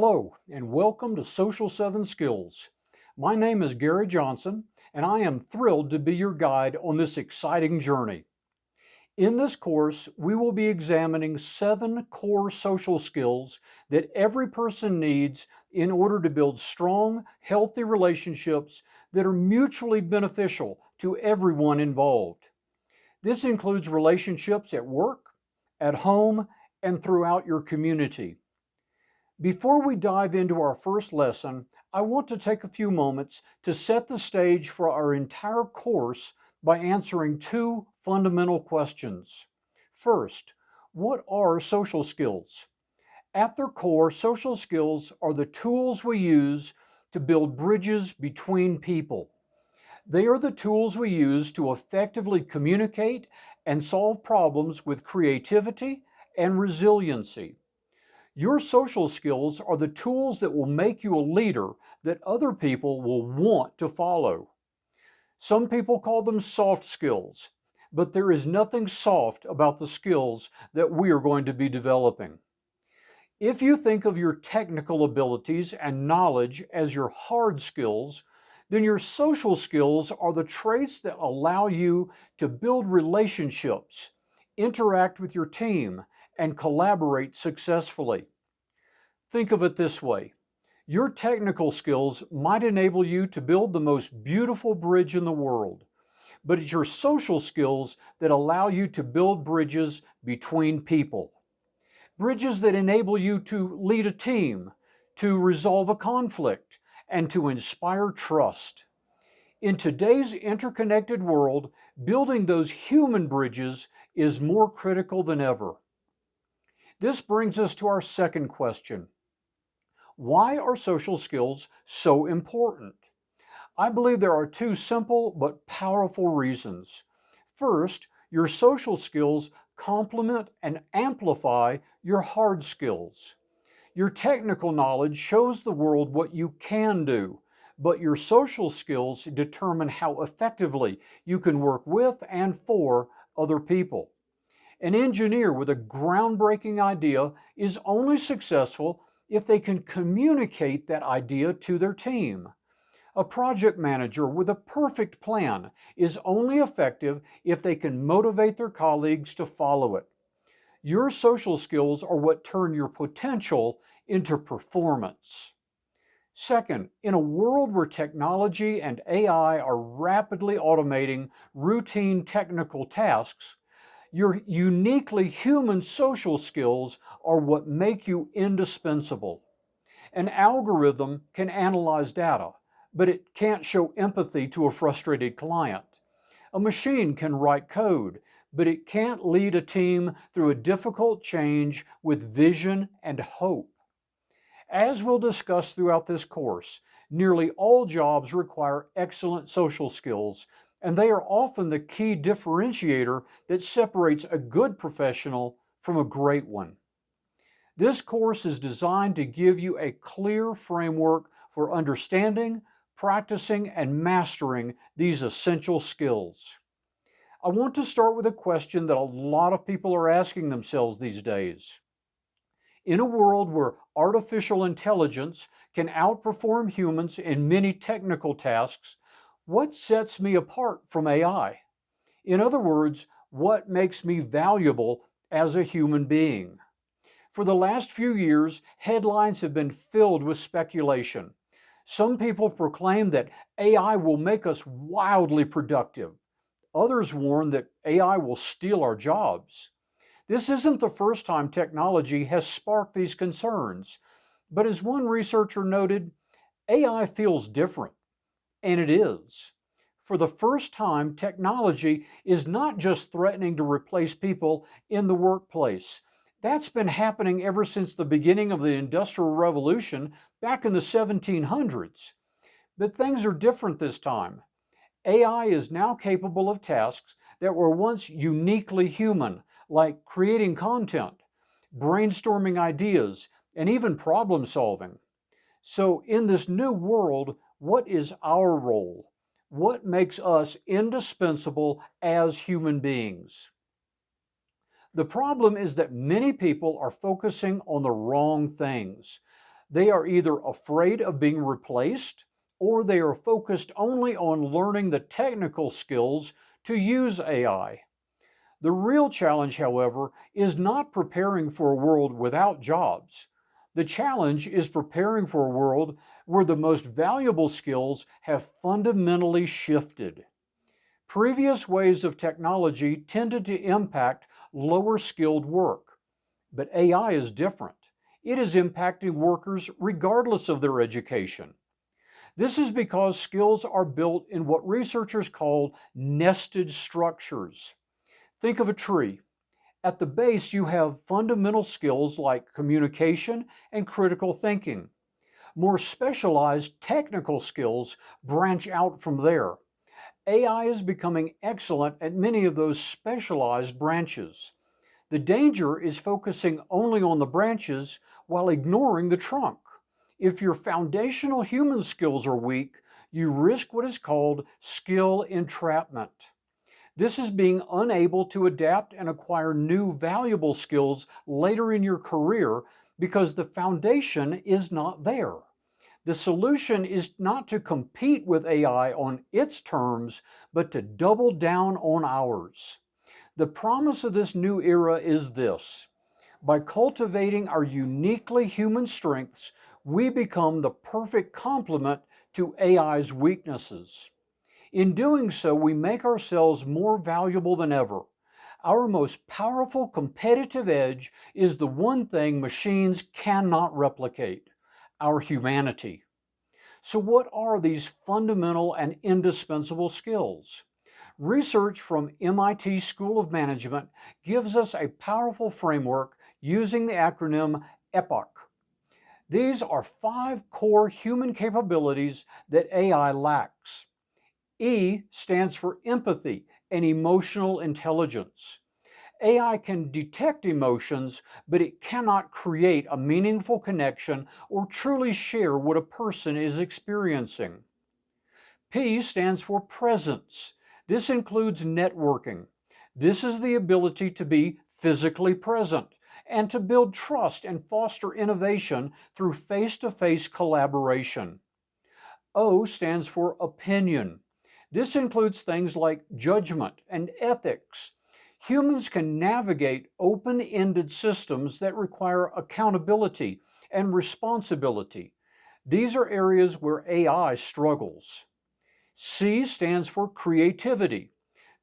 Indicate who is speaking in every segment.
Speaker 1: Hello, and welcome to Social7Skills. My name is Gary Johnson, and I am thrilled to be your guide on this exciting journey. In this course, we will be examining 7 core social skills that every person needs in order to build strong, healthy relationships that are mutually beneficial to everyone involved. This includes relationships at work, at home, and throughout your community. Before we dive into our first lesson, I want to take a few moments to set the stage for our entire course by answering 2 fundamental questions. First, what are social skills? At their core, social skills are the tools we use to build bridges between people. They are the tools we use to effectively communicate and solve problems with creativity and resiliency. Your social skills are the tools that will make you a leader that other people will want to follow. Some people call them soft skills, but there is nothing soft about the skills that we are going to be developing. If you think of your technical abilities and knowledge as your hard skills, then your social skills are the traits that allow you to build relationships, interact with your team, and collaborate successfully. Think of it this way. Your technical skills might enable you to build the most beautiful bridge in the world, but it's your social skills that allow you to build bridges between people. Bridges that enable you to lead a team, to resolve a conflict, and to inspire trust. In today's interconnected world, building those human bridges is more critical than ever. This brings us to our second question. Why are social skills so important? I believe there are 2 simple but powerful reasons. First, your social skills complement and amplify your hard skills. Your technical knowledge shows the world what you can do, but your social skills determine how effectively you can work with and for other people. An engineer with a groundbreaking idea is only successful if they can communicate that idea to their team. A project manager with a perfect plan is only effective if they can motivate their colleagues to follow it. Your social skills are what turn your potential into performance. Second, in a world where technology and AI are rapidly automating routine technical tasks, your uniquely human social skills are what make you indispensable. An algorithm can analyze data, but it can't show empathy to a frustrated client. A machine can write code, but it can't lead a team through a difficult change with vision and hope. As we'll discuss throughout this course, nearly all jobs require excellent social skills, and they are often the key differentiator that separates a good professional from a great one. This course is designed to give you a clear framework for understanding, practicing, and mastering these essential skills. I want to start with a question that a lot of people are asking themselves these days. In a world where artificial intelligence can outperform humans in many technical tasks, what sets me apart from AI? In other words, what makes me valuable as a human being? For the last few years, headlines have been filled with speculation. Some people proclaim that AI will make us wildly productive. Others warn that AI will steal our jobs. This isn't the first time technology has sparked these concerns, but as one researcher noted, AI feels different, and it is. For the first time, technology is not just threatening to replace people in the workplace. That's been happening ever since the beginning of the Industrial Revolution back in the 1700s. But things are different this time. AI is now capable of tasks that were once uniquely human, like creating content, brainstorming ideas, and even problem solving. So, in this new world, what is our role? What makes us indispensable as human beings? The problem is that many people are focusing on the wrong things. They are either afraid of being replaced or they are focused only on learning the technical skills to use AI. The real challenge, however, is not preparing for a world without jobs. The challenge is preparing for a world where the most valuable skills have fundamentally shifted. Previous waves of technology tended to impact lower skilled work, but AI is different. It is impacting workers regardless of their education. This is because skills are built in what researchers call nested structures. Think of a tree. At the base, you have fundamental skills like communication and critical thinking. More specialized technical skills branch out from there. AI is becoming excellent at many of those specialized branches. The danger is focusing only on the branches while ignoring the trunk. If your foundational human skills are weak, you risk what is called skill entrapment. This is being unable to adapt and acquire new valuable skills later in your career because the foundation is not there. The solution is not to compete with AI on its terms, but to double down on ours. The promise of this new era is this: by cultivating our uniquely human strengths, we become the perfect complement to AI's weaknesses. In doing so, we make ourselves more valuable than ever. Our most powerful competitive edge is the one thing machines cannot replicate: our humanity. So, what are these fundamental and indispensable skills? Research from MIT School of Management gives us a powerful framework using the acronym EPOC. These are 5 core human capabilities that AI lacks. E stands for empathy and emotional intelligence. AI can detect emotions, but it cannot create a meaningful connection or truly share what a person is experiencing. P stands for presence. This includes networking. This is the ability to be physically present and to build trust and foster innovation through face-to-face collaboration. O stands for opinion. This includes things like judgment and ethics. Humans can navigate open-ended systems that require accountability and responsibility. These are areas where AI struggles. C stands for creativity.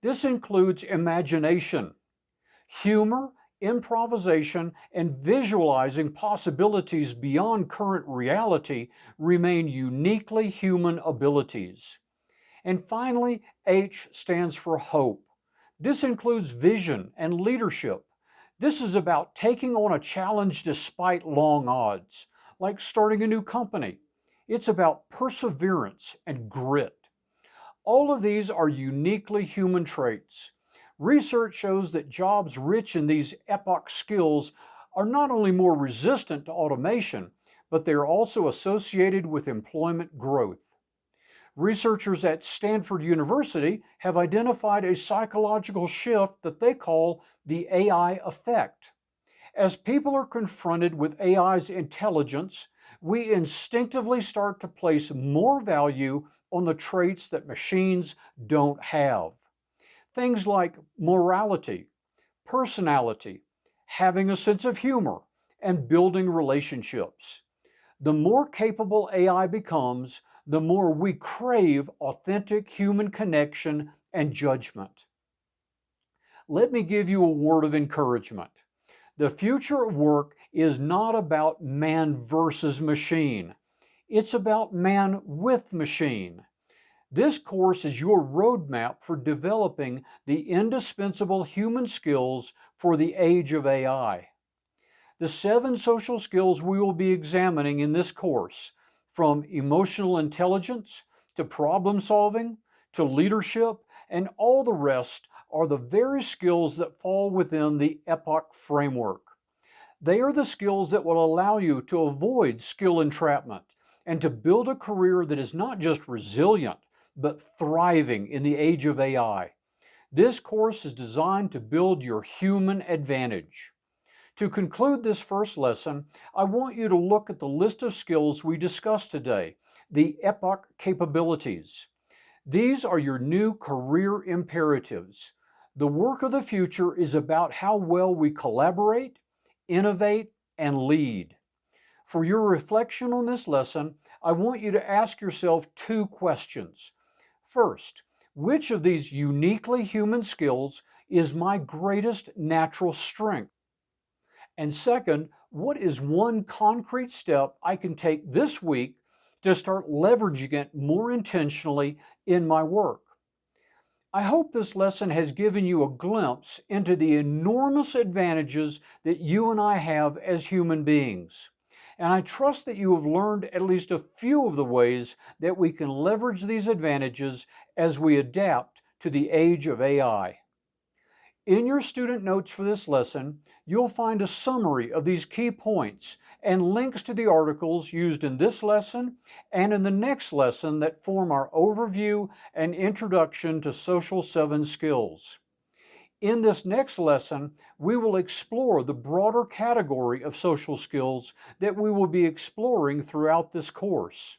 Speaker 1: This includes imagination. Humor, improvisation, and visualizing possibilities beyond current reality remain uniquely human abilities. And finally, H stands for hope. This includes vision and leadership. This is about taking on a challenge despite long odds, like starting a new company. It's about perseverance and grit. All of these are uniquely human traits. Research shows that jobs rich in these epoch skills are not only more resistant to automation, but they are also associated with employment growth. Researchers at Stanford University have identified a psychological shift that they call the AI effect. As people are confronted with AI's intelligence, we instinctively start to place more value on the traits that machines don't have. Things like morality, personality, having a sense of humor, and building relationships. The more capable AI becomes, the more we crave authentic human connection and judgment. Let me give you a word of encouragement. The future of work is not about man versus machine. It's about man with machine. This course is your roadmap for developing the indispensable human skills for the age of AI. The 7 social skills we will be examining in this course, from emotional intelligence to problem solving to leadership and all the rest, are the very skills that fall within the EPOC framework. They are the skills that will allow you to avoid skill entrapment and to build a career that is not just resilient, but thriving in the age of AI. This course is designed to build your human advantage. To conclude this first lesson, I want you to look at the list of skills we discussed today, the epoch capabilities. These are your new career imperatives. The work of the future is about how well we collaborate, innovate, and lead. For your reflection on this lesson, I want you to ask yourself two questions. First, which of these uniquely human skills is my greatest natural strength? And second, what is one concrete step I can take this week to start leveraging it more intentionally in my work? I hope this lesson has given you a glimpse into the enormous advantages that you and I have as human beings. And I trust that you have learned at least a few of the ways that we can leverage these advantages as we adapt to the age of AI. In your student notes for this lesson, you'll find a summary of these key points and links to the articles used in this lesson and in the next lesson that form our overview and introduction to Social 7 Skills. In this next lesson, we will explore the broader category of social skills that we will be exploring throughout this course.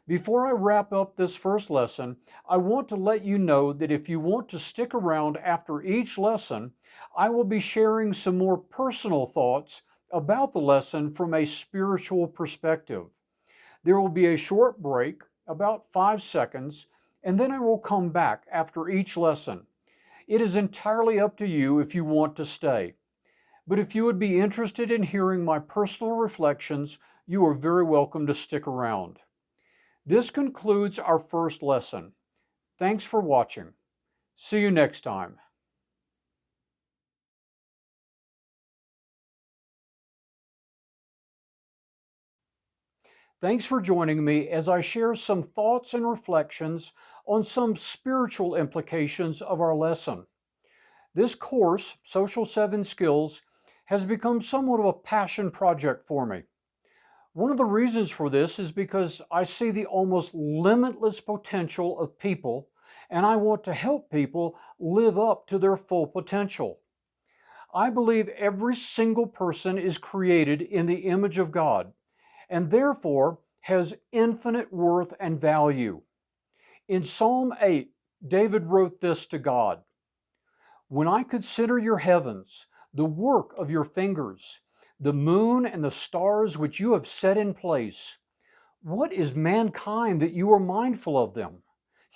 Speaker 1: Before I wrap up this first lesson, I want to let you know that if you want to stick around after each lesson, I will be sharing some more personal thoughts about the lesson from a spiritual perspective. There will be a short break, about 5 seconds, and then I will come back after each lesson. It is entirely up to you if you want to stay. But if you would be interested in hearing my personal reflections, you are very welcome to stick around. This concludes our first lesson. Thanks for watching. See you next time. Thanks for joining me as I share some thoughts and reflections on some spiritual implications of our lesson. This course, Social 7 Skills, has become somewhat of a passion project for me. One of the reasons for this is because I see the almost limitless potential of people, and I want to help people live up to their full potential. I believe every single person is created in the image of God, and therefore has infinite worth and value. In Psalm 8, David wrote this to God: "When I consider your heavens, the work of your fingers, the moon and the stars which you have set in place, what is mankind that you are mindful of them?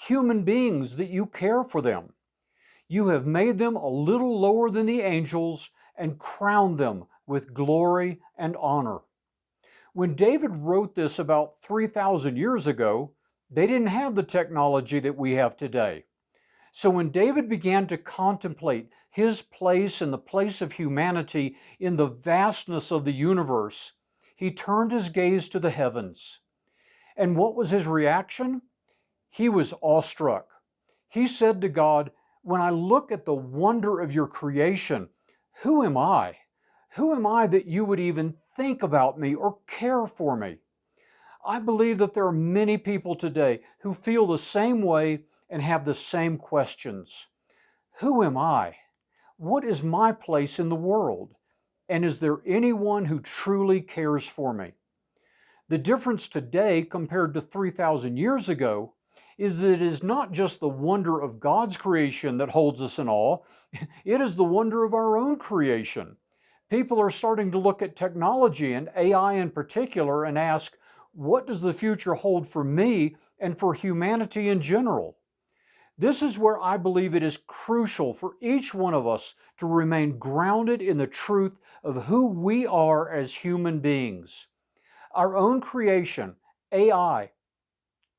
Speaker 1: Human beings that you care for them. You have made them a little lower than the angels and crowned them with glory and honor." When David wrote this about 3,000 years ago, they didn't have the technology that we have today. So when David began to contemplate his place and the place of humanity in the vastness of the universe, he turned his gaze to the heavens. And what was his reaction? He was awestruck. He said to God, "When I look at the wonder of your creation, who am I? Who am I that you would even think about me or care for me?" I believe that there are many people today who feel the same way and have the same questions. Who am I? What is my place in the world? And is there anyone who truly cares for me? The difference today compared to 3,000 years ago is that it is not just the wonder of God's creation that holds us in awe, it is the wonder of our own creation. People are starting to look at technology and AI in particular and ask, what does the future hold for me and for humanity in general? This is where I believe it is crucial for each one of us to remain grounded in the truth of who we are as human beings. Our own creation, AI,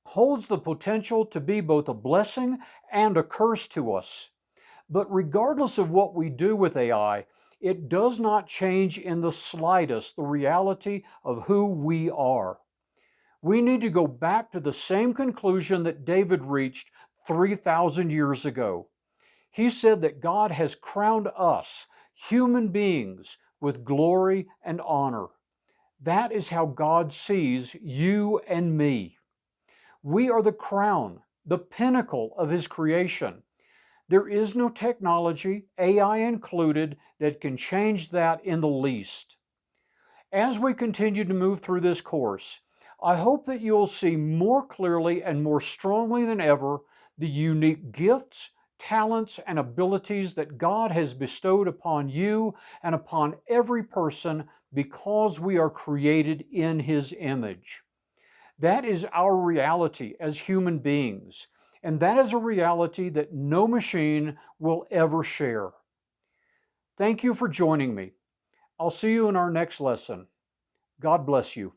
Speaker 1: holds the potential to be both a blessing and a curse to us. But regardless of what we do with AI, it does not change in the slightest the reality of who we are. We need to go back to the same conclusion that David reached 3,000 years ago. He said that God has crowned us, human beings, with glory and honor. That is how God sees you and me. We are the crown, the pinnacle of His creation. There is no technology, AI included, that can change that in the least. As we continue to move through this course, I hope that you'll see more clearly and more strongly than ever the unique gifts, talents, and abilities that God has bestowed upon you and upon every person because we are created in His image. That is our reality as human beings, and that is a reality that no machine will ever share. Thank you for joining me. I'll see you in our next lesson. God bless you.